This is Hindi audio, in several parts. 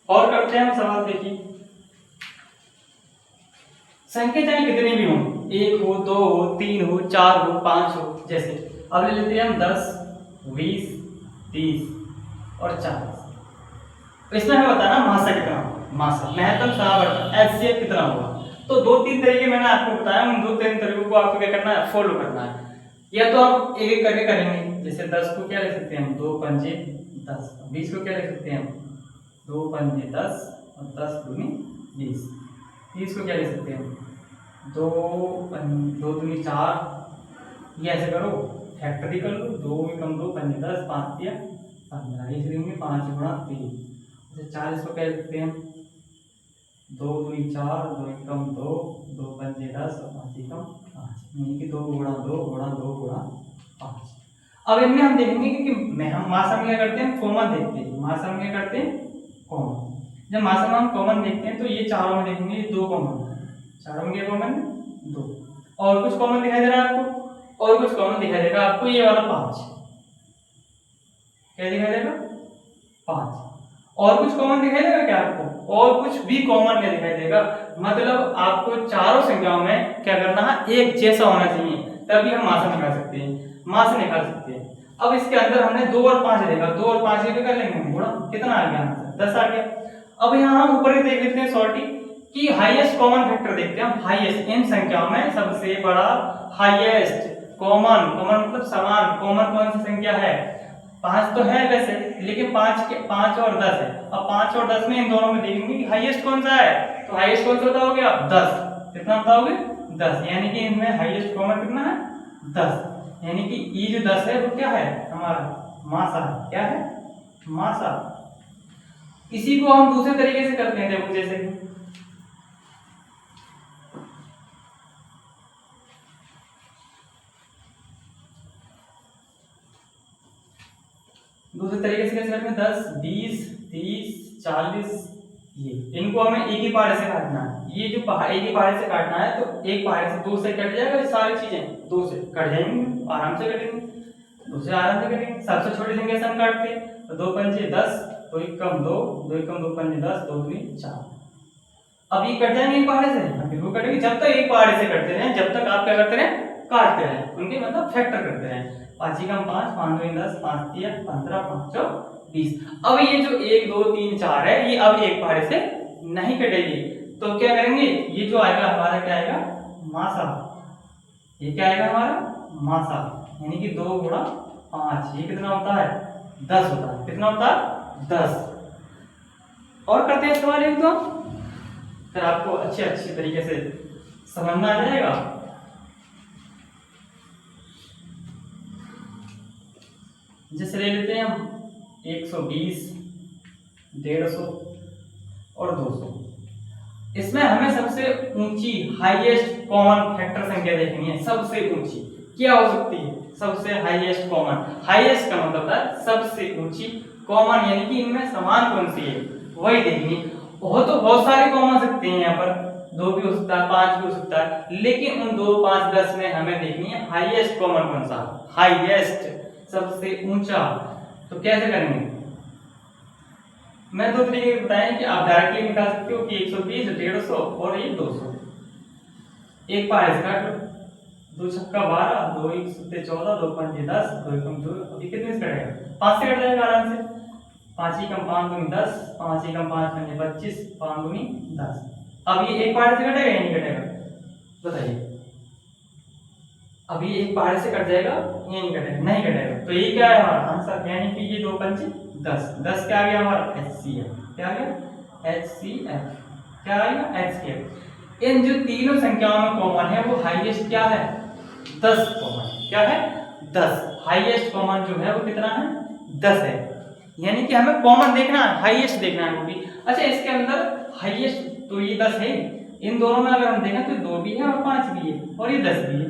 और करते हैं हम सवाल। देखिए संख्या चाहे कितनी भी हो, 1 हो, 2 हो, 3 हो, 4 हो, 5 हो, जैसे अब ले लेते हैं हम 10, 20, 30 और 40। तो इसमें हमें बताना मासा कितना होगा, मासा महत्तम सामर्थ्य एचसीएफ कितना होगा। तो दो तीन तरीके मैंने आपको बताया, उन दो तीन तरीकों को आपको क्या करना है, फॉलो करना है। या तो हम एक एक करके करेंगे, जैसे 10 को क्या लिख सकते हैं हम, 2 पंजे 10। 20 को क्या लिख सकते हैं हम, 2 पंजे 10 और 10 दूनी 20। 30 को क्या लिख सकते हैं हम, 2 दूनी 4। ये ऐसे करो, फैक्टरी कर लो, 2 एकम 2 पंजे 10, 5 तिया 15, इसे देंगे 5 गुणा 3। 40 को क्या लिख सकते हैं, 2 दूनी 4, 2 एकम 2, 2 पंजे 10 और 5 एकम 5, यानी कि 2 गुणा 2 गुणा 2 गुणा 5। अब इनमें हम देखेंगे कि हम मासा में क्या करते हैं, कॉमन देखते हैं। मासा में क्या करते हैं, कॉमन। जब मासा में हम कॉमन देखते हैं तो ये चारों में देखेंगे 2 कॉमन, चारों में क्या कॉमन, 2। और कुछ कॉमन दिखाई दे रहा है आपको, और कुछ कॉमन दिखाई देगा आपको, ये वाला 5। क्या दिखाई देगा, 5। और कुछ कॉमन दिखाई देगा क्या आपको, और कुछ भी कॉमन नहीं दिखाई देगा। मतलब आपको चारों संख्याओं में क्या करना है, एक जैसा होना चाहिए, तभी हम मासा निकाल सकते हैं, मासा निकाल सकते हैं। अब इसके अंदर हमने 2 और 5 देखा, 2 और 5 ये कर लेंगे गुणा, कितना आ गया, 10 आ गया। अब यहाँ हम ऊपर ही देख लेते हैं सॉर्टी कि हाईएस्ट कॉमन फैक्टर देखते हैं हम। हाईएस्ट इन संख्याओं में सबसे बड़ा हाईएस्ट कॉमन, कॉमन मतलब समान, कॉमन कौन सी संख्या है, 5 तो है वैसे, लेकिन 5 और 10 है। अब 5 और 10 में इन दोनों में देखेंगे कि हाईएस्ट कौन सा है, तो हाईएस्ट कौन सा बताओगे आप, 10। कितना बताओगे, 10। यानी कि इनमें हाईएस्ट कॉमन कितना है, 10। यानी कि ये जो 10 है वो क्या है, हमारा मासा है। क्या है, मासा। इसी को हम दूसरे तरीके से करते हैं, देखो जैसे कि दूसरे तरीके से कैसे करते हैं, 10, 20, 30, 40, ये इनको हमें एक ही पहाड़े से काटना है। ये जो एक ही पहाड़े से काटना है, तो एक पहाड़े से 2 से कट जाएगा, ये सारी चीजें 2 से कट जाएंगी, आराम से कटेंगे, 2 से आराम से कटेंगे। सबसे छोटी संख्या से हम काटते हैं, तो 2 पंजे 10, 2 एकम 2, 2 एकम 2 पंजे 10, 2 दूनी 4। अब ये कट जाएंगे एक पहाड़े से, हम बिल्कुल कटेंगे जब तक एक पहाड़े से कटते रहे, जब तक आप क्या करते रहे, काटते रहे, उनके मतलब फैक्टर करते रहे। 5 एकम 5, 5 दूनी 10, 5 तिया 15, 5 चौ 20। अब ये जो 1 2 3 4 है, ये अब एक पहाड़े से नहीं कटेगी, तो क्या करेंगे, ये जो आएगा हमारा क्या आएगा, मासा। ये क्या आएगा हमारा, मासा। यानी कि 2 गुणा 5, ये कितना होता है, 10 होता है। कितना होता है, 10। और करते हैं सवाल एक, तो फिर आपको अच्छे तरीके से समझना आ जाएगा। जैसे ले लेते हैं हम 120, 150 और 200। इसमें हमें सबसे ऊंची हाईएस्ट कॉमन फैक्टर संख्या देखनी है। सबसे ऊंची क्या हो सकती है, सबसे हाईएस्ट कॉमन, हाईएस्ट का मतलब है सबसे ऊंची, कॉमन यानी कि इनमें समान कौन सी है, वही देखनी। तो बहुत सारे कॉमन सकते हैं, यहाँ पर 2 भी हो सकता है, 5 भी हो सकता है, लेकिन उन 2 5 10 में हमें देखनी है हाईएस्ट कॉमन कौन सा, हाईएस्ट सबसे ऊंचा। तो कैसे करेंगे, मैं 2 तरीके बताएं कि आप डायरेक्टली निकाल सकते हो कि 120, 150 और ये 200। एक पहाड़े से काट लो, 2 छक्का 12, 2 एक सत्ते 14, 2 पंजे 10, 2 एकम 2, अभी कितने से कटेगा, 5 से कट जाएगा आराम से। 5 एकम 5 दूनी 10, 5 एकम 5 पंजे 25, 5 दूनी 10। अब ये एक पहाड़े से कटेगा या नहीं कटेगा, बताइए। अब ये एक पहाड़े से कट जाएगा, ये नहीं कटेगा, नहीं कटेगा। तो ये क्या है हमारा आंसर, यानी कि ये 2 पंजे 10, 10 क्या आ गया हमारा, HCF। क्या आ गया, HCF। क्या आ गया, HCF। इन जो तीनों संख्याओं में कॉमन है वो हाईएस्ट क्या है, 10 कॉमन। क्या है, 10। हाईएस्ट कॉमन जो है वो कितना है, 10 है। यानी कि हमें कॉमन देखना है, हाईएस्ट देखना है वो भी। अच्छा इसके अंदर हाईएस्ट तो ये 10 है, इन दोनों में अगर हम देखें तो 2 भी है और 5 भी है और ये 10 भी है।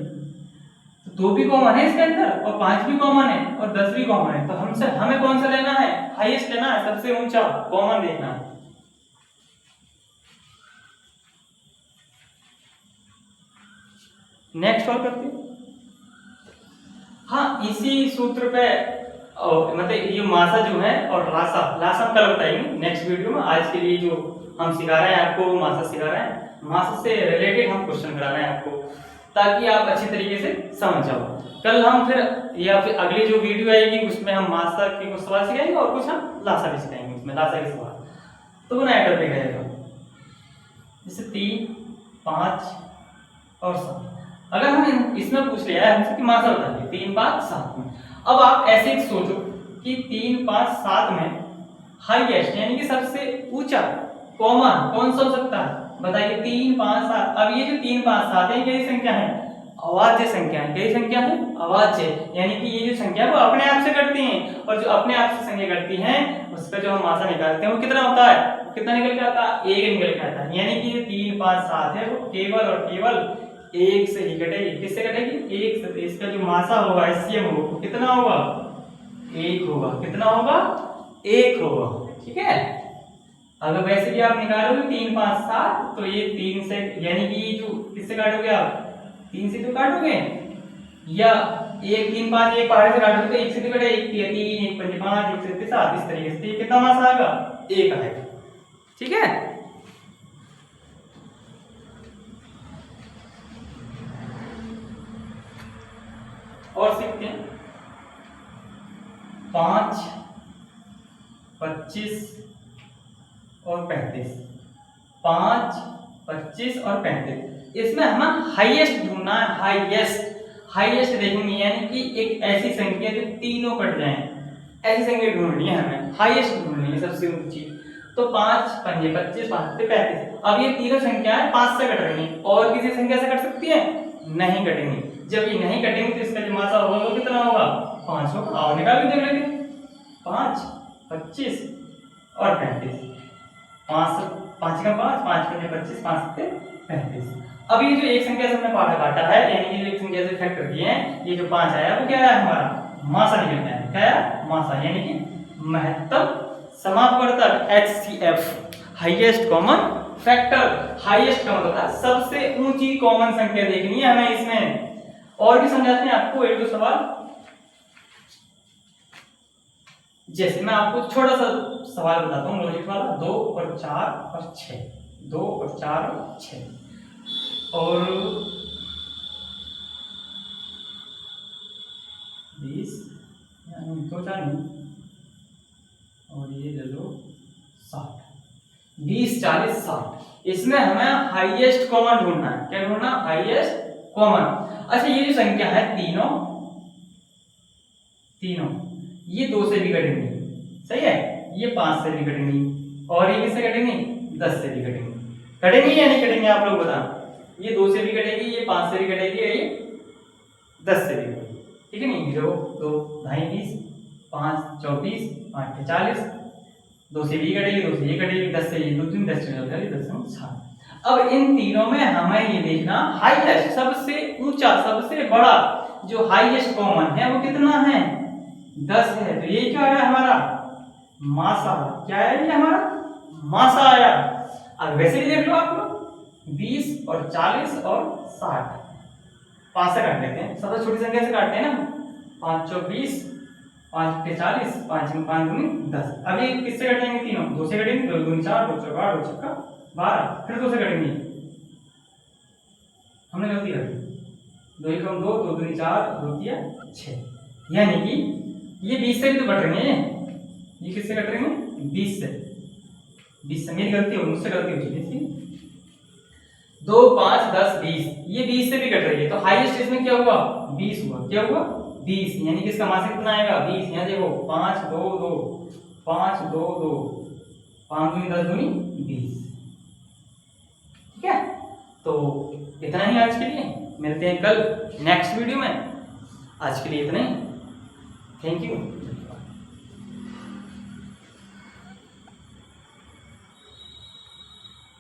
2 भी कॉमन है इसके अंदर और 5 भी कॉमन है और 10 भी कॉमन है। तो हमसे हमें कौन सा लेना है, हाईएस्ट लेना है, सबसे ऊंचा कॉमन देखना है। नेक्स्ट और करते हैं। हाँ इसी सूत्र पे और मतलब ये मासा जो है और लासा लासा हम कल बताएंगे नेक्स्ट वीडियो में। आज के लिए जो हम सिखा रहे हैं आपको मासा सिखा रहे हैं, मासा से रिलेटेड हम क्वेश्चन करा रहे हैं आपको, ताकि आप अच्छी तरीके से समझ जाओ। कल हम फिर या फिर अगली जो वीडियो आएगी उसमें हम मासा के कुछ सवाल सिखाएंगे और कुछ हम लासा भी सिखाएंगे, उसमें लासा के सवाल। तो वो नया टॉपिक रहेगा, जैसे 3, 5 और 7। अगर हम इसमें पूछ लिया है हमसे कि मासा बताइए 3, 5, 7 में, अब आप ऐसे ही सोचो कि 3, 5, 7 में हाईएस्ट यानी कि सबसे ऊंचा कॉमन कौन सा हो सकता है, बताइए। 3, 5, 7। अब ये जो 3, 5, 7 है कैसी संख्या है, अवाच्य संख्या है। कैसी संख्या है, अवाच्य, यानी कि ये जो संख्या है वो अपने आप से घटती हैं, और जो अपने आप से संख्या घटती हैं उसका जो हम मासा निकालते हैं वो कितना होता है, कितना निकल के आता है, 1 निकल के आता है। यानी कि ये 3, 5, 7 है वो केवल और केवल 1 से ही घटेगी। किससे घटेगी, 1 से। इसका जो मासा होगा एचसीएम होगा कितना होगा, 1 होगा। कितना होगा, 1 होगा। ठीक है। अगर वैसे भी आप निकालोगे 3, 5, 7 तो ये 3 से, यानी कि ये जो किससे काटोगे आप, 3 से तो काटोगे, या 1, 3, 5 एक पहाड़ से काटोगे तो 1 से तो कटे, 1 3 1 5 5 1 से 7 इस तरीके से। ये कितना मासा आएगा, 1 आएगा। ठीक है। और सीखते हैं 5, 25 और 35। 5, 25 और 35, इसमें हमें हाईएस्ट ढूंढना है। हाईएस्ट देखेंगे, यानी कि एक ऐसी संख्या जो तीनों कट जाए, ऐसी संख्या ढूंढनी है हमें, हाईएस्ट ढूंढनी है, सबसे ऊंची। तो 5, 5, 25, 5, 35। अब ये तीनों संख्याएं 5 से कट रही हैं, और किसी संख्या से कट सकती है, नहीं कटेंगी। जब ये नहीं कटेंगी तो इसका जो मासा होगा वो कितना होगा, 5 होगा। और निकाल के देख लेंगे, 5, 25 और 35। 5 5 का 5, 5 का 25, 5 से 35। अब ये जो एक संख्या से हमने पार्ट काटा है, यानी कि जो एक संख्या से फैक्टर किए हैं, ये जो 5 आया वो क्या है, हमारा मासा निकल गया है। क्या है, मासा, यानी कि महत्तम समापवर्तक, HCF, highest common factor. Highest का मतलब है सबसे ऊंची कॉमन संख्या देखनी है हमें इसमें। और भी समझाते हैं आपको 1-2 सवाल। जैसे मैं आपको छोटा सा सवाल बताता हूँ, लॉजिक वाला। 2 और 4 और 6, 2 और 4 और 6 और 20, यानी 2, 4 नहीं, और ये ले लो 60। 20, 40, 60, इसमें हमें हाईएस्ट कॉमन ढूंढना है। क्या ढूंढना, हाईएस्ट कॉमन। अच्छा, ये जो संख्या है तीनों ये 2 से भी कटेंगी, सही है। ये 5 से भी कटेंगी, और ये किससे कटेंगी, 10 से भी कटेंगी। कटेंगी या नहीं कटेंगे, आप लोग बताओ। ये 2 से भी कटेगी, ये 5 से भी कटेगी, ये 10 से भी कटेगी। ठीक है नहीं, 0, 2, 2.5, 20, 5, 24, 8, 40, 2 से भी कटेगी, 2 से ये कटेगी, 10 से ये 2, 3, 10 से 10 से 60। अब इन तीनों में हमें ये देखना हाईएस्ट, सबसे ऊंचा, सबसे बड़ा जो हाईएस्ट कॉमन है वो कितना है, 10 है। तो ये क्या आया हमारा, मासा। क्या है ये हमारा, मासा आया। अब वैसे भी देख लो आप लोग, 20 और 40 और 60 5 से काट लेते हैं, सबसे छोटी संख्या से काटते हैं ना। 5 चौक 20, 5 के 40, 5 में 5 दूनी 10। अब ये किससे कटेंगे, तीनों 2 से कटेंगे, 2 दूनी 4, 2 चौक 8, 2 छक्का 12, फिर 2 से कटेंगे। हमने गलती कर दी, 2 एकम 2, 2 दूनी 4, 2 तिया 6, यानी कि ये 20 से भी तो कट रहे हैं। ये किससे कट रहे हैं, 20 से। 20 से मेरी गलती हो, मुझसे गलती हो चुकी थी। 2, 5, 10, 20, ये 20 से भी कट रही है। तो हाईएस्ट इसमें क्या हुआ, 20 हुआ। क्या हुआ, 20, यानी कि इसका मास कितना आएगा, 20। यहाँ देखो 5, 2, 2, 5, 2, 2, 5 दूनी 10 दूनी 20। ठीक है। तो इतना ही आज के लिए, मिलते हैं कल नेक्स्ट वीडियो में। आज के लिए इतना ही, थैंक यू।